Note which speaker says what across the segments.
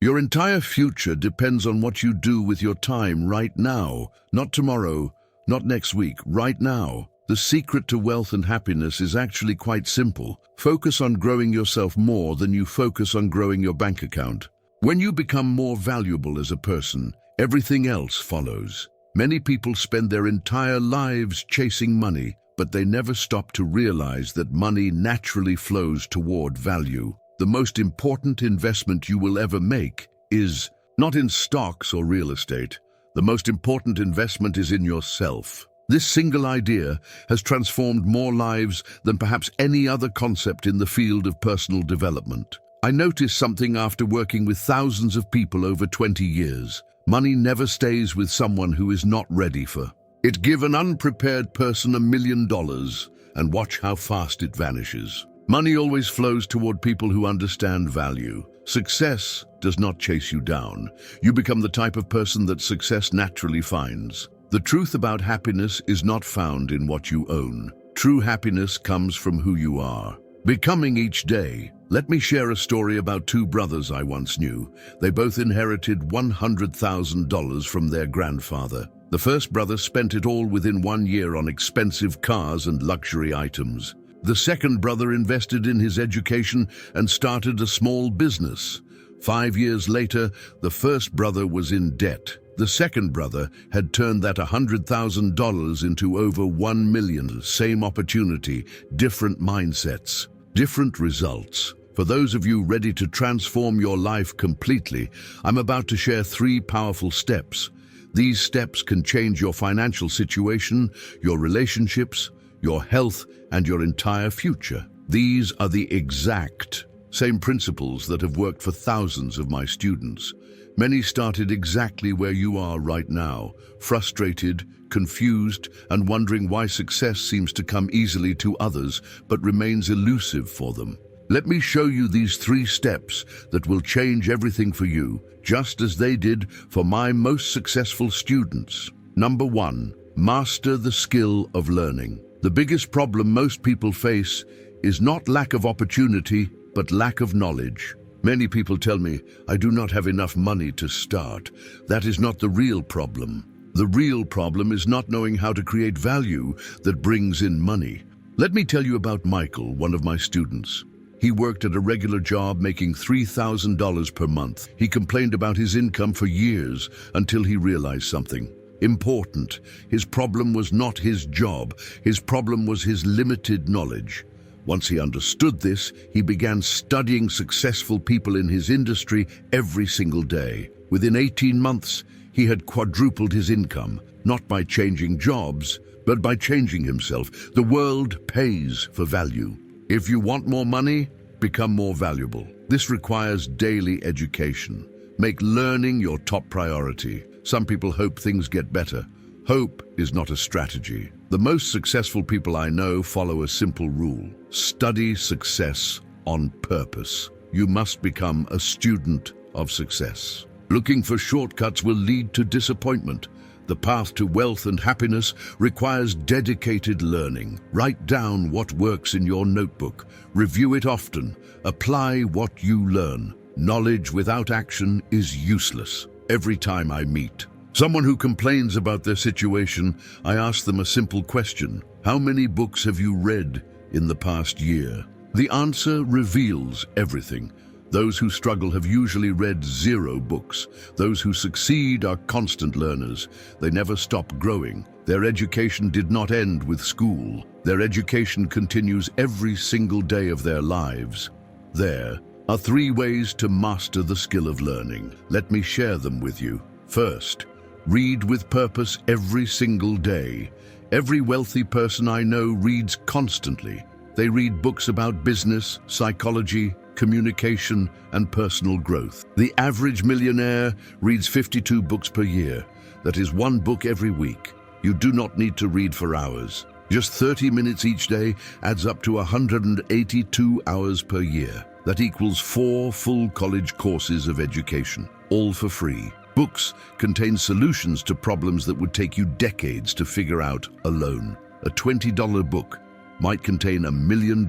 Speaker 1: Your entire future depends on what you do with your time right now, not tomorrow, not next week, right now. The secret to wealth and happiness is actually quite simple. Focus on growing yourself more than you focus on growing your bank account. When you become more valuable as a person, everything else follows. Many people spend their entire lives chasing money, but they never stop to realize that money naturally flows toward value. The most important investment you will ever make is not in stocks or real estate. The most important investment is in yourself. This single idea has transformed more lives than perhaps any other concept in the field of personal development. I noticed something after working with thousands of people over 20 years. Money never stays with someone who is not ready for it. Give an unprepared person $1 million and watch how fast it vanishes. Money always flows toward people who understand value. Success does not chase you down. You become the type of person that success naturally finds. The truth about happiness is not found in what you own. True happiness comes from who you are becoming each day. Let me share a story about two brothers I once knew. They both inherited $100,000 from their grandfather. The first brother spent it all within 1 year on expensive cars and luxury items. The second brother invested in his education and started a small business. 5 years later, the first brother was in debt. The second brother had turned that $100,000 into over $1 million. Same opportunity, different mindsets, different results. For those of you ready to transform your life completely, I'm about to share 3 powerful steps. These steps can change your financial situation, your relationships, your health, and your entire future. These are the exact same principles that have worked for thousands of my students. Many started exactly where you are right now, frustrated, confused, and wondering why success seems to come easily to others but remains elusive for them. Let me show you these 3 steps that will change everything for you, just as they did for my most successful students. Number 1, master the skill of learning. The biggest problem most people face is not lack of opportunity, but lack of knowledge. Many people tell me, I do not have enough money to start. That is not the real problem. The real problem is not knowing how to create value that brings in money. Let me tell you about Michael, one of my students. He worked at a regular job making $3,000 per month. He complained about his income for years until he realized something important. His problem was not his job. His problem was his limited knowledge. Once he understood this, he began studying successful people in his industry every single day. Within 18 months, he had quadrupled his income, not by changing jobs, but by changing himself. The world pays for value. If you want more money, become more valuable. This requires daily education. Make learning your top priority. Some people hope things get better. Hope is not a strategy. The most successful people I know follow a simple rule. Study success on purpose. You must become a student of success. Looking for shortcuts will lead to disappointment. The path to wealth and happiness requires dedicated learning. Write down what works in your notebook. Review it often. Apply what you learn. Knowledge without action is useless. Every time I meet someone who complains about their situation, I ask them a simple question. How many books have you read in the past year? The answer reveals everything. Those who struggle have usually read 0 books. Those who succeed are constant learners. They never stop growing. Their education did not end with school. Their education continues every single day of their lives. There are 3 ways to master the skill of learning. Let me share them with you. First, read with purpose every single day. Every wealthy person I know reads constantly. They read books about business, psychology, communication, and personal growth. The average millionaire reads 52 books per year. That is 1 book every week. You do not need to read for hours. Just 30 minutes each day adds up to 182 hours per year. That equals 4 full college courses of education, all for free. Books contain solutions to problems that would take you decades to figure out alone. A $20 book might contain $1 million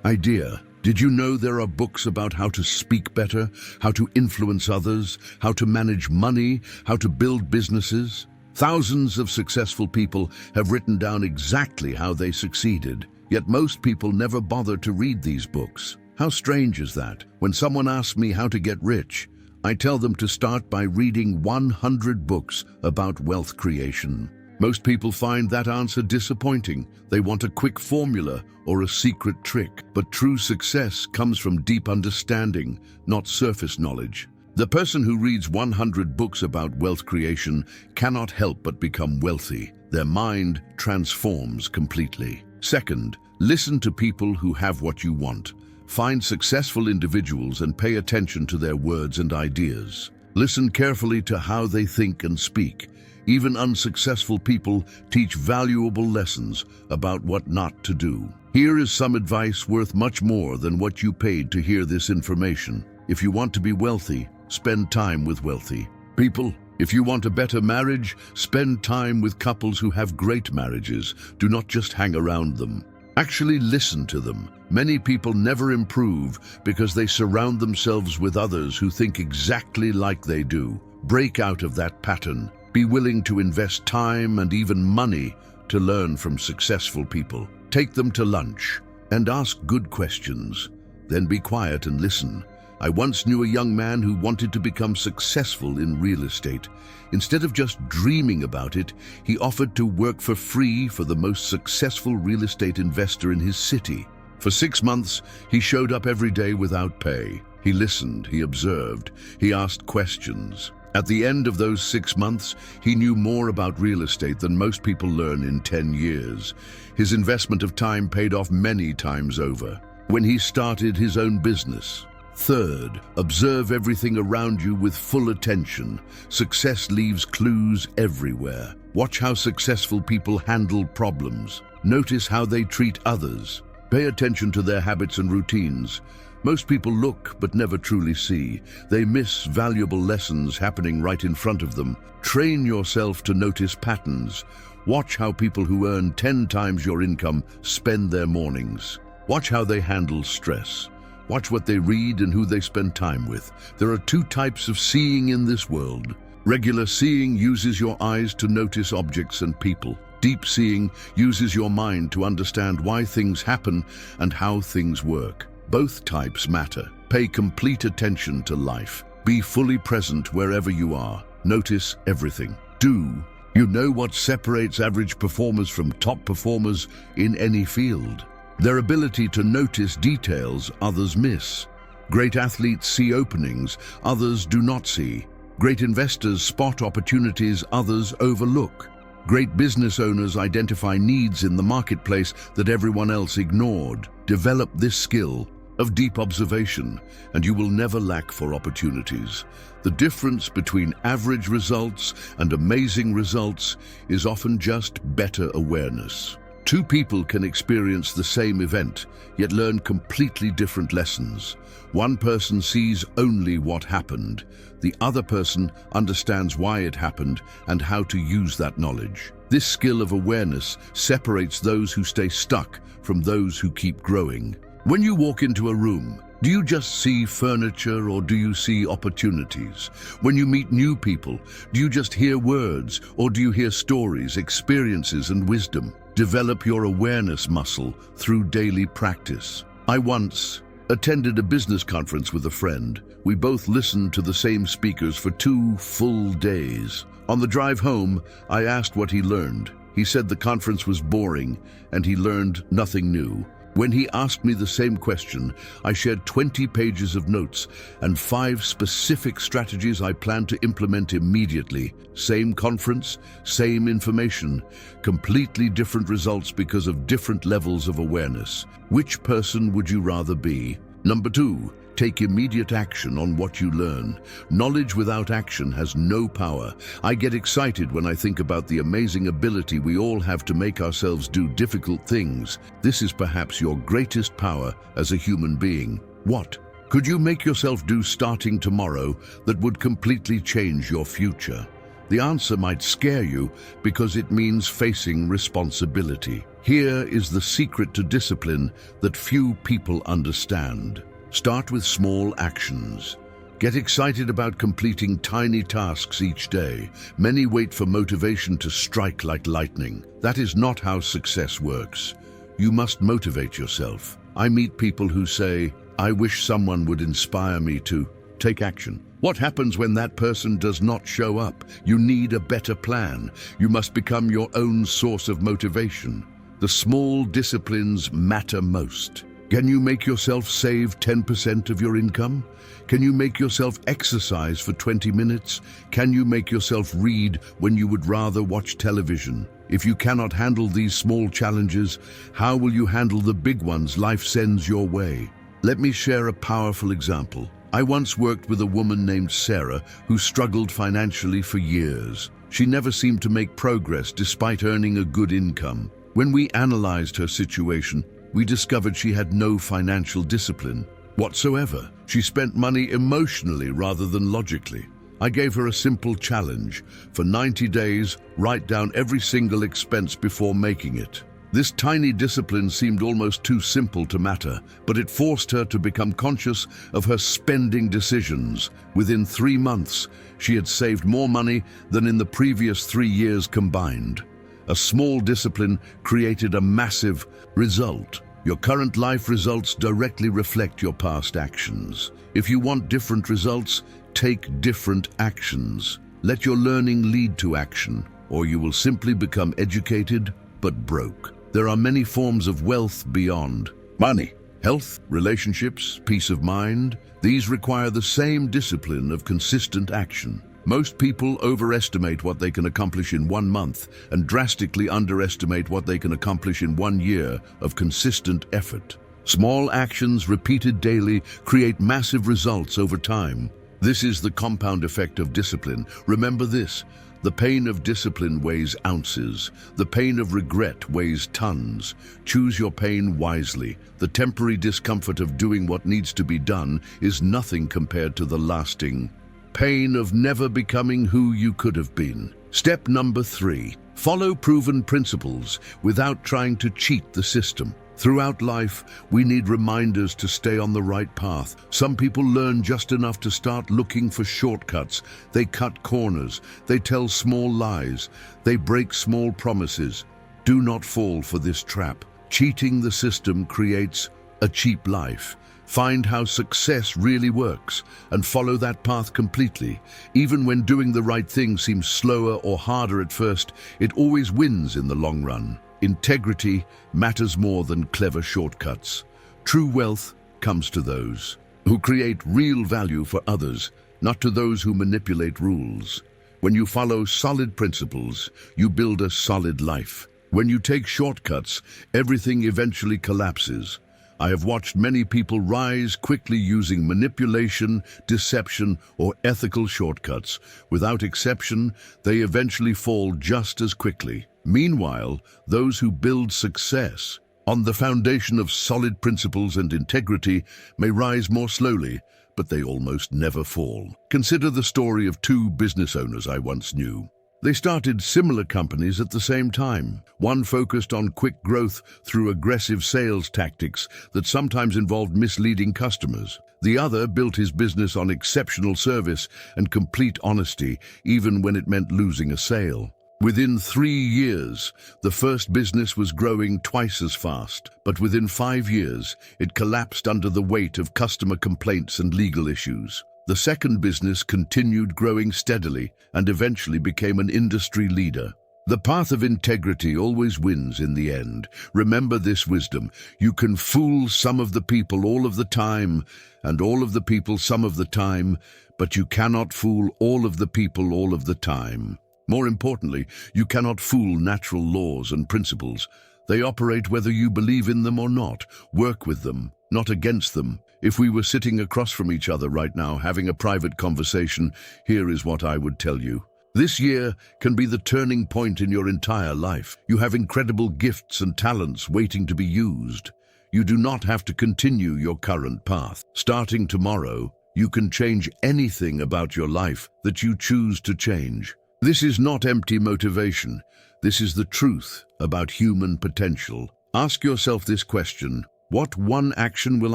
Speaker 1: idea. Did you know there are books about how to speak better, how to influence others, how to manage money, how to build businesses? Thousands of successful people have written down exactly how they succeeded, yet most people never bother to read these books. How strange is that? When someone asks me how to get rich, I tell them to start by reading 100 books about wealth creation. Most people find that answer disappointing. They want a quick formula or a secret trick. But true success comes from deep understanding, not surface knowledge. The person who reads 100 books about wealth creation cannot help but become wealthy. Their mind transforms completely. Second, listen to people who have what you want. Find successful individuals and pay attention to their words and ideas. Listen carefully to how they think and speak. Even unsuccessful people teach valuable lessons about what not to do. Here is some advice worth much more than what you paid to hear this information. If you want to be wealthy, spend time with wealthy people. If you want a better marriage, spend time with couples who have great marriages. Do not just hang around them. Actually listen to them. Many people never improve because they surround themselves with others who think exactly like they do. Break out of that pattern. Be willing to invest time and even money to learn from successful people. Take them to lunch and ask good questions. Then be quiet and listen. I once knew a young man who wanted to become successful in real estate. Instead of just dreaming about it, he offered to work for free for the most successful real estate investor in his city. For 6 months, he showed up every day without pay. He listened, he observed, he asked questions. At the end of those 6 months, he knew more about real estate than most people learn in 10 years. His investment of time paid off many times over. When he started his own business. Third, observe everything around you with full attention. Success leaves clues everywhere. Watch how successful people handle problems. Notice how they treat others. Pay attention to their habits and routines. Most people look but never truly see. They miss valuable lessons happening right in front of them. Train yourself to notice patterns. Watch how people who earn 10 times your income spend their mornings. Watch how they handle stress. Watch what they read and who they spend time with. There are 2 types of seeing in this world. Regular seeing uses your eyes to notice objects and people. Deep seeing uses your mind to understand why things happen and how things work. Both types matter. Pay complete attention to life. Be fully present wherever you are. Notice everything. Do you know what separates average performers from top performers in any field? Their ability to notice details others miss. Great athletes see openings others do not see. Great investors spot opportunities others overlook. Great business owners identify needs in the marketplace that everyone else ignored. Develop this skill of deep observation, and you will never lack for opportunities. The difference between average results and amazing results is often just better awareness. 2 people can experience the same event, yet learn completely different lessons. One person sees only what happened. The other person understands why it happened and how to use that knowledge. This skill of awareness separates those who stay stuck from those who keep growing. When you walk into a room, do you just see furniture or do you see opportunities? When you meet new people, do you just hear words or do you hear stories, experiences, and wisdom? Develop your awareness muscle through daily practice. I once attended a business conference with a friend. We both listened to the same speakers for 2 full days. On the drive home, I asked what he learned. He said the conference was boring and he learned nothing new. When he asked me the same question, I shared 20 pages of notes and 5 specific strategies I plan to implement immediately. Same conference, same information, completely different results because of different levels of awareness. Which person would you rather be? Number 2, take immediate action on what you learn. Knowledge without action has no power. I get excited when I think about the amazing ability we all have to make ourselves do difficult things. This is perhaps your greatest power as a human being. What could you make yourself do starting tomorrow that would completely change your future? The answer might scare you because it means facing responsibility. Here is the secret to discipline that few people understand. Start with small actions. Get excited about completing tiny tasks each day. Many wait for motivation to strike like lightning. That is not how success works. You must motivate yourself. I meet people who say, "I wish someone would inspire me to take action." What happens when that person does not show up? You need a better plan. You must become your own source of motivation. The small disciplines matter most. Can you make yourself save 10% of your income? Can you make yourself exercise for 20 minutes? Can you make yourself read when you would rather watch television? If you cannot handle these small challenges, how will you handle the big ones life sends your way? Let me share a powerful example. I once worked with a woman named Sarah who struggled financially for years. She never seemed to make progress despite earning a good income. When we analyzed her situation, we discovered she had no financial discipline whatsoever. She spent money emotionally rather than logically. I gave her a simple challenge. For 90 days, write down every single expense before making it. This tiny discipline seemed almost too simple to matter, but it forced her to become conscious of her spending decisions. Within 3 months, she had saved more money than in the previous 3 years combined. A small discipline created a massive result. Your current life results directly reflect your past actions. If you want different results, take different actions. Let your learning lead to action, or you will simply become educated but broke. There are many forms of wealth beyond money. Health, relationships, peace of mind, these require the same discipline of consistent action. Most people overestimate what they can accomplish in 1 month and drastically underestimate what they can accomplish in 1 year of consistent effort. Small actions repeated daily create massive results over time. This is the compound effect of discipline. Remember this: the pain of discipline weighs ounces. The pain of regret weighs tons. Choose your pain wisely. The temporary discomfort of doing what needs to be done is nothing compared to the lasting pain of never becoming who you could have been. Step number 3. Follow proven principles without trying to cheat the system. Throughout life, we need reminders to stay on the right path. Some people learn just enough to start looking for shortcuts. They cut corners. They tell small lies. They break small promises. Do not fall for this trap. Cheating the system creates a cheap life. Find how success really works and follow that path completely. Even when doing the right thing seems slower or harder at first, it always wins in the long run. Integrity matters more than clever shortcuts. True wealth comes to those who create real value for others, not to those who manipulate rules. When you follow solid principles, you build a solid life. When you take shortcuts, everything eventually collapses. I have watched many people rise quickly using manipulation, deception, or ethical shortcuts. Without exception, they eventually fall just as quickly. Meanwhile, those who build success on the foundation of solid principles and integrity may rise more slowly, but they almost never fall. Consider the story of 2 business owners I once knew. They started similar companies at the same time. One focused on quick growth through aggressive sales tactics that sometimes involved misleading customers. The other built his business on exceptional service and complete honesty, even when it meant losing a sale. Within 3 years, the first business was growing twice as fast, but within 5 years, it collapsed under the weight of customer complaints and legal issues. The second business continued growing steadily and eventually became an industry leader. The path of integrity always wins in the end. Remember this wisdom: you can fool some of the people all of the time, and all of the people some of the time, but you cannot fool all of the people all of the time. More importantly, you cannot fool natural laws and principles. They operate whether you believe in them or not. Work with them, not against them. If we were sitting across from each other right now having a private conversation, here is what I would tell you. This year can be the turning point in your entire life. You have incredible gifts and talents waiting to be used. You do not have to continue your current path. Starting tomorrow, you can change anything about your life that you choose to change. This is not empty motivation. This is the truth. about human potential. Ask yourself this question: what one action will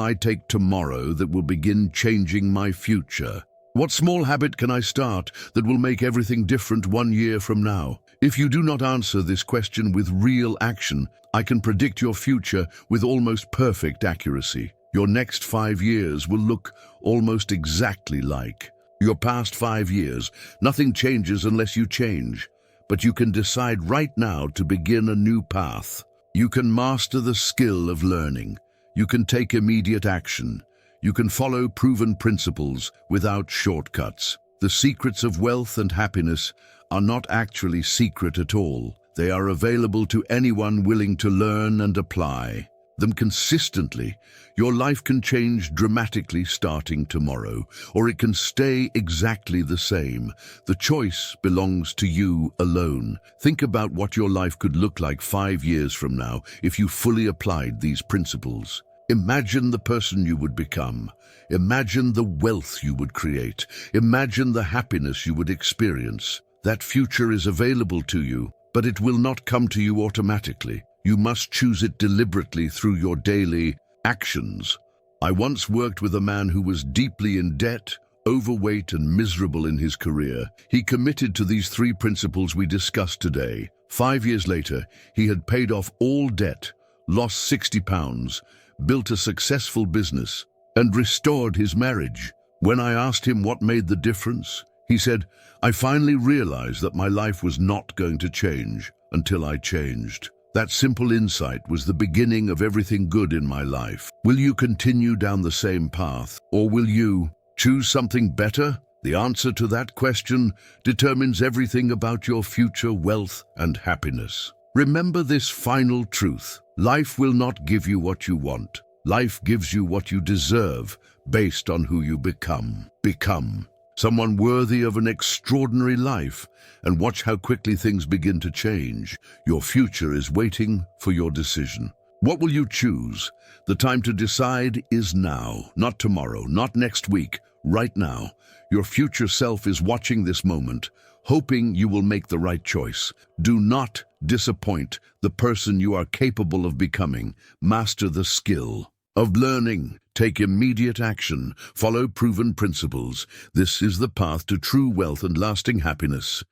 Speaker 1: I take tomorrow that will begin changing my future? What small habit can I start that will make everything different 1 year from now? If you do not answer this question with real action, I can predict your future with almost perfect accuracy. Your next 5 years will look almost exactly like your past 5 years. Nothing changes unless you change, but you can decide right now to begin a new path. You can master the skill of learning. You can take immediate action. You can follow proven principles without shortcuts. The secrets of wealth and happiness are not actually secret at all. They are available to anyone willing to learn and apply them consistently. Your life can change dramatically starting tomorrow, or it can stay exactly the same. The choice belongs to you alone. Think about what your life could look like 5 years from now if you fully applied these principles. Imagine the person you would become. Imagine the wealth you would create. Imagine the happiness you would experience. That future is available to you, but it will not come to you automatically. You must choose it deliberately through your daily actions. I once worked with a man who was deeply in debt, overweight, and miserable in his career. He committed to these 3 principles we discussed today. 5 years later, he had paid off all debt, lost 60 pounds, built a successful business, and restored his marriage. When I asked him what made the difference, he said, "I finally realized that my life was not going to change until I changed." That simple insight was the beginning of everything good in my life. Will you continue down the same path, or will you choose something better? The answer to that question determines everything about your future wealth and happiness. Remember this final truth: life will not give you what you want. Life gives you what you deserve based on who you become. Become someone worthy of an extraordinary life, and watch how quickly things begin to change. Your future is waiting for your decision. What will you choose? The time to decide is now, not tomorrow, not next week, right now. Your future self is watching this moment, hoping you will make the right choice. Do not disappoint the person you are capable of becoming. Master the skill of learning. Take immediate action. Follow proven principles. This is the path to true wealth and lasting happiness.